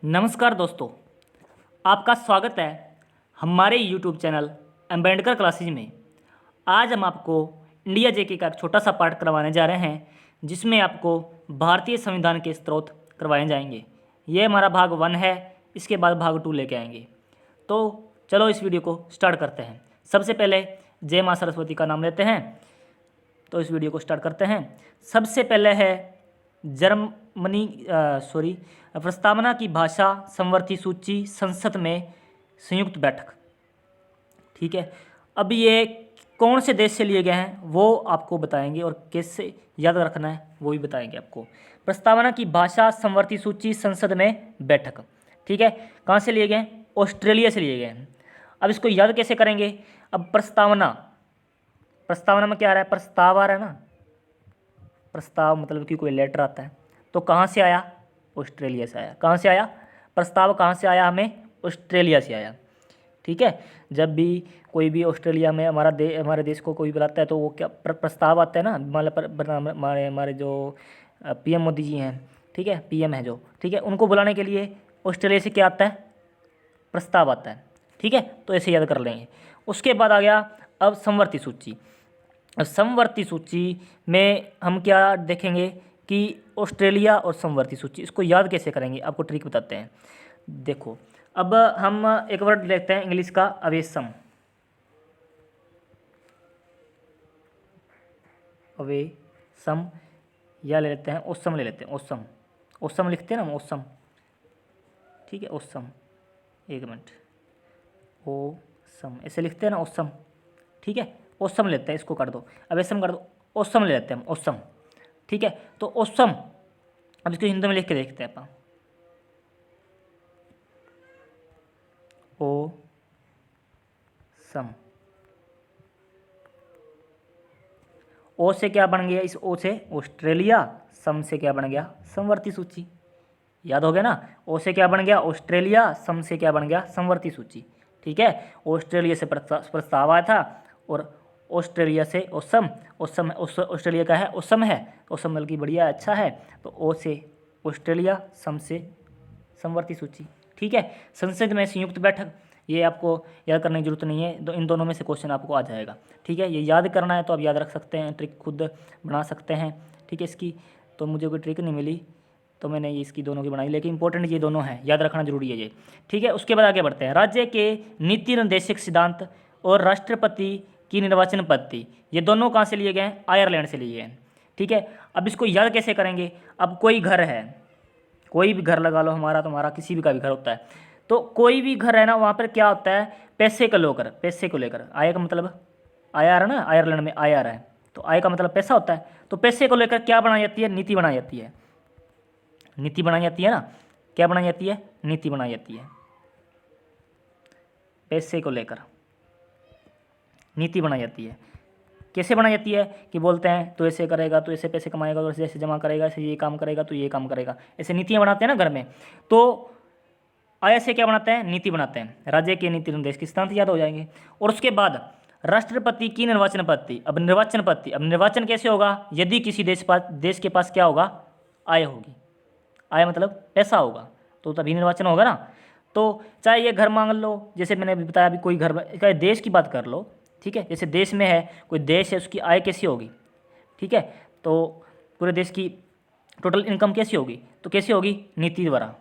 नमस्कार दोस्तों, आपका स्वागत है हमारे YouTube चैनल अम्बेडकर क्लासेज में। आज हम आपको इंडिया जेके का एक छोटा सा पार्ट करवाने जा रहे हैं, जिसमें आपको भारतीय संविधान के स्रोत करवाए जाएंगे। ये हमारा भाग 1 है, इसके बाद भाग 2 लेके आएंगे। तो चलो इस वीडियो को स्टार्ट करते हैं। सबसे पहले जय माँ सरस्वती का नाम लेते हैं, तो इस वीडियो को स्टार्ट करते हैं। सबसे पहले है प्रस्तावना की भाषा संवर्ती सूची संसद में संयुक्त बैठक। ठीक है, अब ये कौन से देश से लिए गए हैं वो आपको बताएंगे, और कैसे याद रखना है वो भी बताएंगे आपको। प्रस्तावना की भाषा संवर्ती सूची संसद में बैठक, ठीक है, कहाँ से लिए गए हैं? ऑस्ट्रेलिया से लिए गए हैं। अब इसको याद कैसे करेंगे? अब प्रस्तावना में क्या आ रहा है? प्रस्ताव आ रहा है ना। प्रस्ताव मतलब कि कोई लेटर आता है, तो कहाँ से आया? ऑस्ट्रेलिया से आया। कहाँ से आया? प्रस्ताव कहाँ से आया? हमें ऑस्ट्रेलिया से आया। ठीक है, जब भी कोई भी ऑस्ट्रेलिया में हमारे देश को कोई बुलाता है तो वो क्या प्रस्ताव आता है ना। हमारे जो पीएम मोदी जी हैं, ठीक है, पीएम है जो, ठीक है, उनको बुलाने के लिए ऑस्ट्रेलिया से क्या आता है? प्रस्ताव आता है। ठीक है, तो ऐसे याद कर लेंगे। उसके बाद आ गया अब समवर्ती सूची। अब समवर्ती सूची में हम क्या देखेंगे कि ऑस्ट्रेलिया और समवर्ती सूची, इसको याद कैसे करेंगे आपको ट्रिक बताते हैं। देखो, अब हम एक वर्ड लेते हैं इंग्लिश का, अवेसम। अवेसम, या ले लेते हैं ओसम, ले लेते हैं ओसम। ओसम लिखते हैं ना, ओसम। ठीक है, ओसम, एक मिनट, ओसम ऐसे लिखते हैं ना, ओसम। ठीक है, ओसम लेते हैं, इसको कर दो, अवेसम कर दो, ओसम ले लेते हैं हम, ओसम। ठीक है, तो ओसम, अब इसको हिंदी में लिख के देखते हैं अपन। ओ सम, ओ से क्या बन गया? इस ओ से ऑस्ट्रेलिया, सम से क्या बन गया? समवर्ती सूची। याद हो गया ना? ओ से क्या बन गया? ऑस्ट्रेलिया, सम से क्या बन गया? समवर्ती सूची। ठीक है, ऑस्ट्रेलिया से प्रस्ताव आया था, और ऑस्ट्रेलिया से ओसम, ओसम ऑस्ट्रेलिया का है, ओसम है, ओसम मतलब कि बढ़िया अच्छा है, तो ओ से ऑस्ट्रेलिया, सम से समवर्ती सूची। ठीक है, संसद में संयुक्त बैठक, ये आपको याद करने की जरूरत नहीं है, इन दोनों में से क्वेश्चन आपको आ जाएगा। ठीक है, ये याद करना है तो आप याद रख सकते हैं, ट्रिक खुद बना सकते हैं। ठीक है, इसकी तो मुझे कोई ट्रिक नहीं मिली तो मैंने ये इसकी दोनों की बनाई, लेकिन इंपॉर्टेंट ये दोनों हैं, याद रखना जरूरी है ये। ठीक है, उसके बाद आगे बढ़ते हैं। राज्य के नीति निर्देशक सिद्धांत और राष्ट्रपति की निर्वाचन पद्धति, ये दोनों कहाँ से लिए गए हैं? आयरलैंड से लिए गए हैं। ठीक है, अब इसको याद कैसे करेंगे? अब कोई घर है, कोई भी घर लगा लो, हमारा तुम्हारा किसी भी का भी घर होता है, तो कोई भी घर है ना, वहाँ पर क्या होता है? पैसे को लेकर, पैसे को लेकर, आय का मतलब आया रहा ना, आयरलैंड में आया रहा है, तो आय का मतलब पैसा होता है, तो पैसे को लेकर क्या बनाई जाती है? नीति बनाई जाती है। नीति बनाई जाती है ना, क्या बनाई जाती है? नीति बनाई जाती है। पैसे को लेकर नीति बनाई जाती है। कैसे बनाई जाती है? कि बोलते हैं तो ऐसे करेगा तो ऐसे पैसे कमाएगा, तो ऐसे जमा करेगा, ऐसे ये काम करेगा तो ये काम करेगा, ऐसे नीतियाँ बनाते हैं ना घर में। तो आय से क्या बनाते हैं? नीति बनाते हैं। राज्य के नीति निर्देश के सिद्धांत याद हो जाएंगे। और उसके बाद राष्ट्रपति की निर्वाचन पद्धति। अब निर्वाचन पद्धति, अब निर्वाचन कैसे होगा? यदि किसी देश के पास क्या होगा? आय होगी। आय मतलब पैसा होगा, तो तभी निर्वाचन होगा ना। तो चाहे ये घर मांग लो, जैसे मैंने अभी बताया, अभी कोई घर, चाहे देश की बात कर लो, ठीक है, जैसे देश में है, कोई देश है, उसकी आय कैसी होगी? ठीक है, तो पूरे देश की टोटल इनकम कैसी होगी? तो कैसी होगी? नीति द्वारा।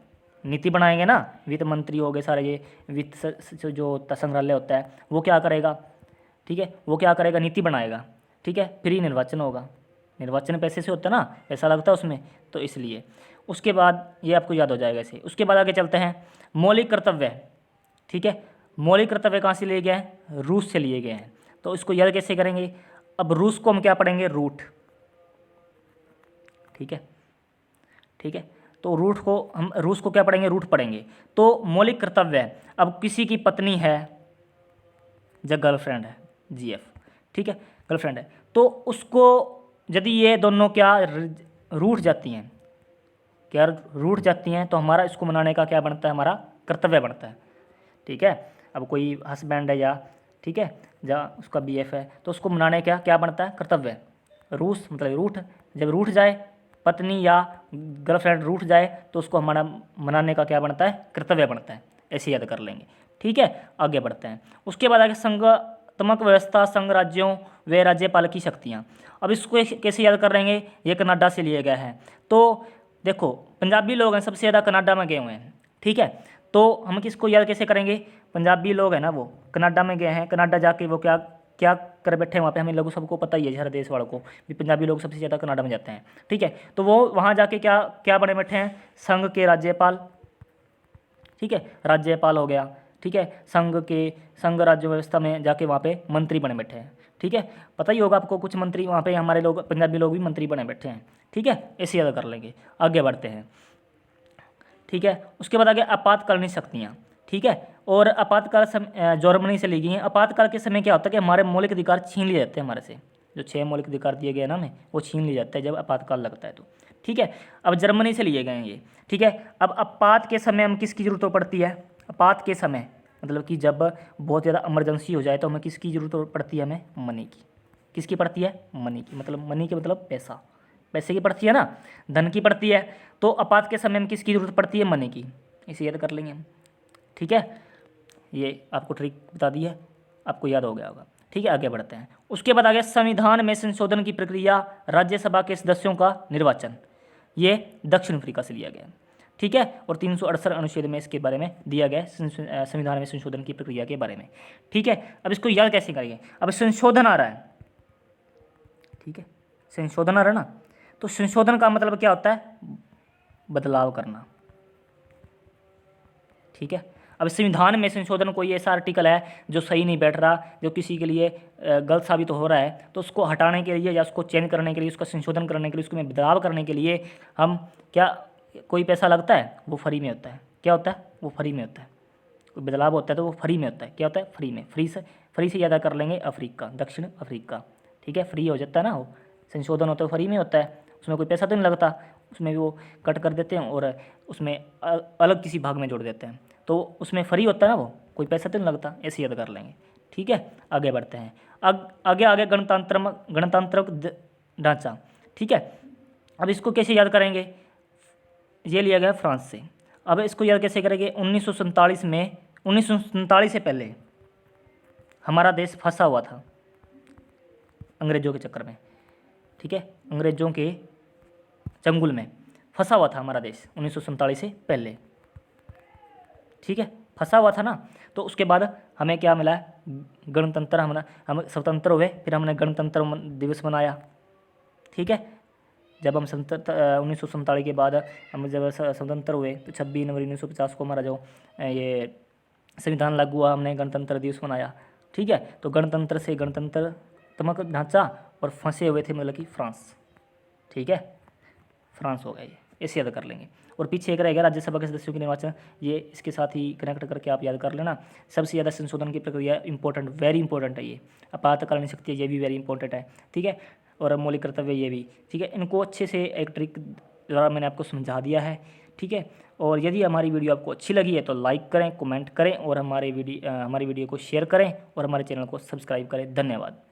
नीति बनाएंगे ना, वित्त मंत्री हो गए सारे, ये वित्त जो संग्रहालय होता है वो क्या करेगा? ठीक है, वो क्या करेगा? नीति बनाएगा। ठीक है, फिर ही निर्वाचन होगा। निर्वाचन पैसे से होता है ना, पैसा लगता है उसमें, तो इसलिए। उसके बाद ये आपको याद हो जाएगा ऐसे। उसके बाद आगे चलते हैं, मौलिक कर्तव्य। ठीक है, मौलिक कर्तव्य कहाँ से लिए गए हैं? रूस से लिए गए हैं। तो इसको याद कैसे करेंगे? अब रूस को हम क्या पढ़ेंगे? रूट। ठीक है, ठीक है, तो रूट को हम, रूस को क्या पढ़ेंगे? रूट पढ़ेंगे। तो मौलिक कर्तव्य, अब किसी की पत्नी है या गर्लफ्रेंड है, जीएफ, ठीक है, गर्लफ्रेंड है, तो उसको यदि ये दोनों क्या रूठ जाती हैं, क्या रूठ जाती हैं, तो हमारा इसको मनाने का क्या बनता है? हमारा कर्तव्य बनता है। ठीक है, अब कोई हस्बैंड है, या ठीक है, या उसका बीएफ है, तो उसको मनाने क्या क्या बनता है? कर्तव्य। रूस मतलब रूठ, जब रूठ जाए पत्नी या गर्लफ्रेंड रूठ जाए तो उसको हमारा मनाने का क्या बनता है, कर्तव्य बनता है। ऐसे याद कर लेंगे। ठीक है, आगे बढ़ते हैं। उसके बाद आगे संघात्मक व्यवस्था, संघ राज्यों व राज्यपाल की शक्तियाँ। अब इसको कैसे याद कर लेंगे, ये कनाडा से लिया गया है। तो देखो पंजाबी लोग हैं सबसे ज़्यादा कनाडा में गए हुए हैं। ठीक है, तो हम किसको याद कैसे करेंगे, पंजाबी लोग हैं ना वो कनाडा में गए हैं, कनाडा जाके वो क्या क्या कर बैठे हैं वहाँ पे, हमें लोगों सबको पता ही है, हर देश वालों को भी पंजाबी लोग सबसे ज़्यादा कनाडा में जाते हैं। ठीक है, तो वो वहाँ जाके क्या क्या बने बैठे हैं, संघ के राज्यपाल। ठीक है, राज्यपाल हो गया। ठीक है, संघ राज्य व्यवस्था में जाके वहाँ पे मंत्री बने बैठे हैं। ठीक है, पता ही होगा आपको कुछ मंत्री वहाँ पे हमारे लोग पंजाबी लोग भी मंत्री बने बैठे हैं। ठीक है, ऐसे याद कर लेंगे। आगे बढ़ते हैं। ठीक है, उसके बाद आगे आपातकालीन शक्तियाँ। ठीक है, और आपातकाल जर्मनी से ली गई हैं। आपातकाल के समय क्या होता है कि हमारे मौलिक अधिकार छीन लिए जाते हैं हमारे से, जो 6 मौलिक अधिकार दिए गए ना हमें, वो छीन लिए जाते हैं जब आपातकाल लगता है तो। ठीक है, अब जर्मनी से लिए गए हैं ये। ठीक है, अब आपात के समय हम किसकी जरूरत पड़ती है, आपात के समय मतलब कि जब बहुत ज़्यादा इमरजेंसी हो जाए तो हमें किसकी जरूरत पड़ती है, हमें मनी की। किसकी पड़ती है, मनी की। मतलब मनी के मतलब पैसा, पैसे की पड़ती है ना, धन की पड़ती है। तो आपात के समय में किसकी जरूरत पड़ती है, मनी की। इसे याद कर लेंगे हम। ठीक है, ये आपको ट्रिक बता दी है, आपको याद हो गया होगा। ठीक है, आगे बढ़ते हैं। उसके बाद आगे संविधान में संशोधन की प्रक्रिया, राज्यसभा के सदस्यों का निर्वाचन, ये दक्षिण अफ्रीका से लिया गया। ठीक है, और 368 अनुच्छेद में इसके बारे में दिया गया है, संविधान में संशोधन की प्रक्रिया के बारे में। ठीक है, अब इसको याद कैसे करेंगे, अब संशोधन आ रहा है। ठीक है, संशोधन आ रहा है ना, तो संशोधन का मतलब क्या होता है, बदलाव करना। ठीक है, अब संविधान में संशोधन कोई ऐसा आर्टिकल है जो सही नहीं बैठ रहा, जो किसी के लिए गलत साबित हो रहा है, तो उसको हटाने के लिए या उसको चेंज करने के लिए, उसका संशोधन करने के लिए, उसको में बदलाव करने के लिए हम क्या, कोई पैसा लगता है, वो फ्री में होता है। क्या होता है, वो फ्री में होता है। कोई बदलाव होता है तो वो फ्री में होता है। क्या होता है, फ्री में। फ्री से ज़्यादा कर लेंगे अफ्रीका, दक्षिण अफ्रीका। ठीक है, फ्री हो जाता है ना, वो संशोधन होता है फ्री में होता है, उसमें कोई पैसा तो नहीं लगता, उसमें भी वो कट कर देते हैं और उसमें अलग किसी भाग में जोड़ देते हैं, तो उसमें फ्री होता है ना, वो कोई पैसा तो नहीं लगता। ऐसे याद कर लेंगे। ठीक है, आगे बढ़ते हैं। आगे आगे गणतंत्र ढांचा। ठीक है, अब इसको कैसे याद करेंगे, ये लिया गया फ्रांस से। अब इसको याद कैसे करेंगे, 1947 में, 1947 से पहले हमारा देश फंसा हुआ था अंग्रेजों के चक्कर में। ठीक है, अंग्रेजों के चंगुल में फंसा हुआ था हमारा देश 1947 से पहले। ठीक है, फंसा हुआ था ना, तो उसके बाद हमें क्या मिला, गणतंत्र, हम स्वतंत्र हुए, फिर हमने गणतंत्र दिवस मनाया। ठीक है, जब हम 1947 के बाद हम जब स्वतंत्र हुए तो 26 जनवरी 1950 को हमारा जो ये संविधान लागू हुआ, हमने गणतंत्र दिवस मनाया। ठीक है, तो गणतंत्र से गणतंत्रात्मक ढांचा और फंसे हुए थे मतलब कि फ्रांस। ठीक है, फ्रांस हो गया ये, ऐसे याद कर लेंगे। और पीछे एक रहेगा राज्यसभा के सदस्यों के निर्वाचन, ये इसके साथ ही कनेक्ट करके आप याद कर लेना। सबसे ज़्यादा संशोधन की प्रक्रिया इंपॉर्टेंट, वेरी इंपॉर्टेंट है ये। आपातकालीन शक्ति ये भी वेरी इंपॉर्टेंट है। ठीक है, और मौलिक कर्तव्य ये भी। ठीक है, इनको अच्छे से एक ट्रिक द्वारा मैंने आपको समझा दिया है। ठीक है, और यदि हमारी वीडियो आपको अच्छी लगी है तो लाइक करें, कमेंट करें और हमारी वीडियो को शेयर करें और हमारे चैनल को सब्सक्राइब करें। धन्यवाद।